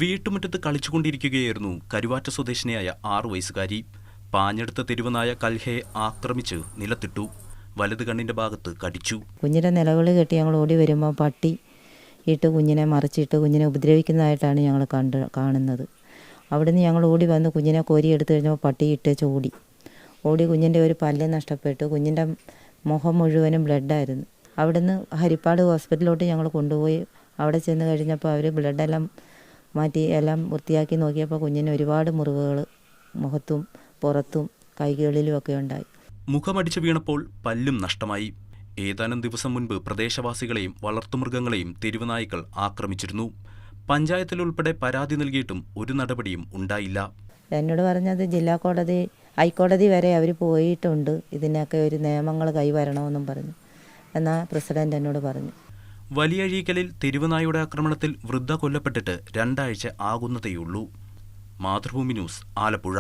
വീട്ടുമുറ്റത്ത് കളിച്ചുകൊണ്ടിരിക്കുകയായിരുന്നു കരുവാറ്റ സ്വദേശിനിയായ 6 വയസ്സുകാരി. പാഞ്ഞെടുത്ത തെരുവനായ കൽഹയെ ആക്രമിച്ച് നിലത്തിട്ടു. വലത് കണ്ണിന്റെ ഭാഗത്ത് കടിച്ചു. കുഞ്ഞിൻ്റെ നിലവിളി കെട്ടി ഞങ്ങൾ ഓടി വരുമ്പോൾ പട്ടി ഇട്ട് കുഞ്ഞിനെ മറിച്ചിട്ട് കുഞ്ഞിനെ ഉപദ്രവിക്കുന്നതായിട്ടാണ് ഞങ്ങൾ കാണുന്നത്. അവിടുന്ന് ഞങ്ങൾ ഓടി വന്ന് കുഞ്ഞിനെ കോരി എടുത്തു കഴിഞ്ഞപ്പോൾ പട്ടി ഇട്ടേച്ച് ഓടി കുഞ്ഞിൻ്റെ ഒരു പല്ല് നഷ്ടപ്പെട്ടു. കുഞ്ഞിൻ്റെ മുഖം മുഴുവനും ബ്ലഡായിരുന്നു. അവിടുന്ന് ഹരിപ്പാട് ഹോസ്പിറ്റലിലോട്ട് ഞങ്ങൾ കൊണ്ടുപോയി. അവിടെ ചെന്ന് കഴിഞ്ഞപ്പോൾ അവർ ബ്ലഡെല്ലാം മാറ്റി എല്ലാം വൃത്തിയാക്കി നോക്കിയപ്പോൾ കുഞ്ഞിന് ഒരുപാട് മുറിവുകൾ മുഖത്തും പുറത്തും കൈകളിലും ഒക്കെ ഉണ്ടായി. മുഖമടിച്ചു വീണപ്പോൾ പല്ലും നഷ്ടമായി. ഏതാനും ദിവസം മുൻപ് പ്രദേശവാസികളെയും വളർത്തുമൃഗങ്ങളെയും തെരുവുനായ്ക്കൾ ആക്രമിച്ചിരുന്നു. പഞ്ചായത്തിലുൾപ്പെടെ പരാതി നൽകിയിട്ടും ഒരു നടപടിയും ഉണ്ടായില്ല. എന്നോട് പറഞ്ഞത് ജില്ലാ കോടതി, ഹൈക്കോടതി വരെ അവർ പോയിട്ടുണ്ട്. ഇതിനൊക്കെ ഒരു നിയമങ്ങൾ കൈവരണമെന്നും പറഞ്ഞു എന്നാൽ പ്രസിഡന്റ് എന്നോട് പറഞ്ഞു. വലിയഴീക്കലിൽ തെരുവുനായുടെ ആക്രമണത്തിൽ വൃദ്ധ കൊല്ലപ്പെട്ടിട്ട് 2 ആഴ്ച ആകുന്നതേയുള്ളൂ. മാതൃഭൂമി ന്യൂസ്, ആലപ്പുഴ.